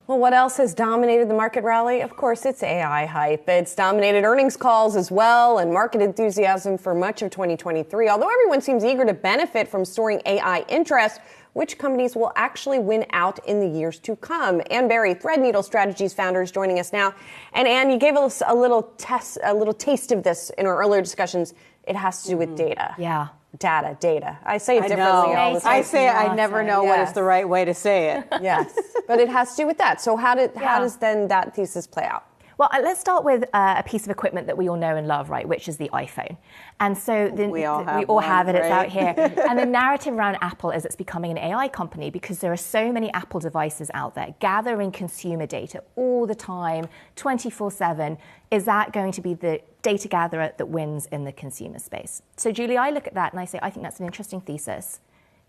Well, what else has dominated the market rally? Of course, it's AI hype. It's dominated earnings calls as well and market enthusiasm for much of 2023. Although everyone seems eager to benefit from soaring AI interest, which companies will actually win out in the years to come? Ann Berry, Threadneedle Strategist founder, is joining us now. And Ann, you gave us a little taste of this in our earlier discussions. It has to do with data. Yeah. Data. I say it differently all the time. I say it, I never know what is the right way to say it. Yes, but it has to do with that. So how does then that thesis play out? Well, let's start with a piece of equipment that we all know and love, right, which is the iPhone. And so we all have it, right? It's out here. And the narrative around Apple is it's becoming an AI company because there are so many Apple devices out there gathering consumer data all the time, 24/7. Is that going to be the data gatherer that wins in the consumer space? So, Julie, I look at that and I say, I think that's an interesting thesis.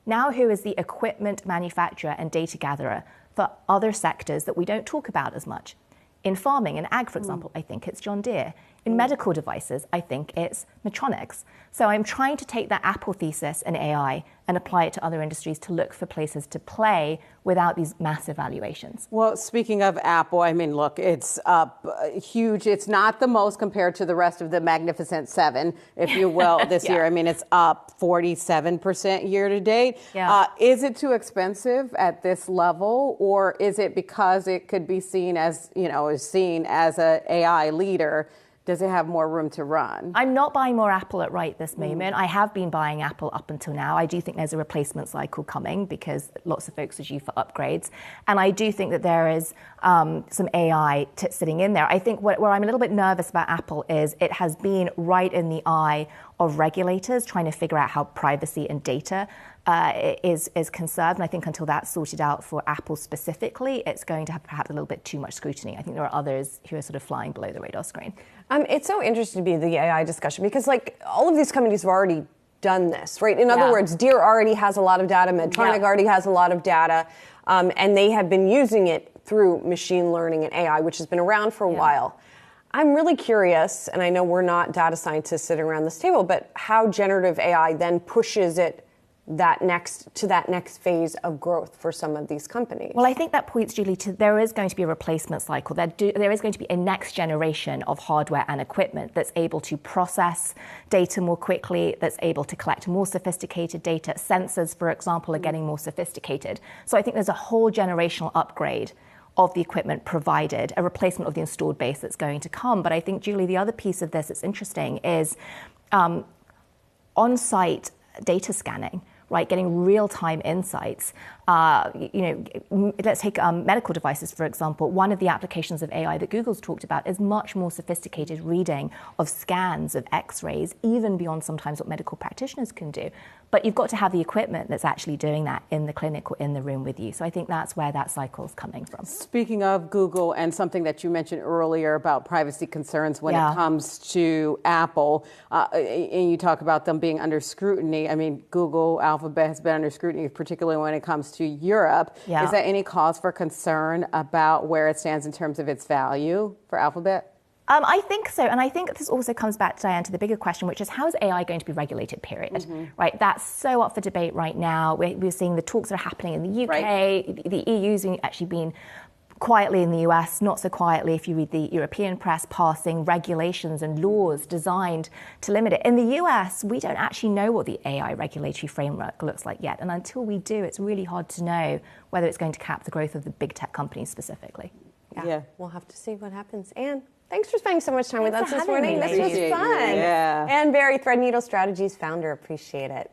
Now, who is the equipment manufacturer and data gatherer for other sectors that we don't talk about as much? In farming and ag, for example, I think it's John Deere. In medical devices, I think it's Medtronic. So I'm trying to take that Apple thesis in AI and apply it to other industries to look for places to play without these massive valuations. Well, speaking of Apple, I mean, look, it's up huge. It's not the most compared to the rest of the Magnificent Seven, if you will, this year. I mean, it's up 47% year to date. Yeah. Is it too expensive at this level, or is it because it could be seen as, seen as an AI leader? Does it have more room to run? I'm not buying more Apple at right this moment. I have been buying Apple up until now. I do think there's a replacement cycle coming because lots of folks are due for upgrades. And I do think that there is some AI sitting in there. I think where I'm a little bit nervous about Apple is it has been right in the eye of regulators trying to figure out how privacy and data is conserved. And I think until that's sorted out for Apple specifically, it's going to have perhaps a little bit too much scrutiny. I think there are others who are sort of flying below the radar screen. It's so interesting to be the AI discussion because, all of these companies have already done this, right? In other words, Deere already has a lot of data, Medtronic already has a lot of data, and they have been using it through machine learning and AI, which has been around for a while. I'm really curious, and I know we're not data scientists sitting around this table, but how generative AI then pushes it that next phase of growth for some of these companies. Well, I think that points, Julie, to there is going to be a replacement cycle. There is going to be a next generation of hardware and equipment that's able to process data more quickly, that's able to collect more sophisticated data. Sensors, for example, are getting more sophisticated. So I think there's a whole generational upgrade of the equipment provided, a replacement of the installed base that's going to come. But I think, Julie, the other piece of this that's interesting is on-site data scanning, right? Getting real-time insights. Let's take medical devices, for example. One of the applications of AI that Google's talked about is much more sophisticated reading of scans, of X-rays, even beyond sometimes what medical practitioners can do. But you've got to have the equipment that's actually doing that in the clinic or in the room with you. So I think that's where that cycle's coming from. Speaking of Google and something that you mentioned earlier about privacy concerns when it comes to Apple, and you talk about them being under scrutiny. I mean, Google, Alphabet has been under scrutiny, particularly when it comes to Europe. Yeah. Is there any cause for concern about where it stands in terms of its value for Alphabet? I think so. And I think this also comes back, Diane, to the bigger question, which is how is AI going to be regulated, period? Right? That's so up for debate right now. We're seeing the talks that are happening in the UK. Right. The EU's actually been quietly in the US, not so quietly if you read the European press, passing regulations and laws designed to limit it. In the US, we don't actually know what the AI regulatory framework looks like yet. And until we do, it's really hard to know whether it's going to cap the growth of the big tech companies specifically. Yeah. We'll have to see what happens. Ann, thanks for spending so much time with us this morning. This was fun. Yeah. Ann Berry, Threadneedle Strategist founder. Appreciate it.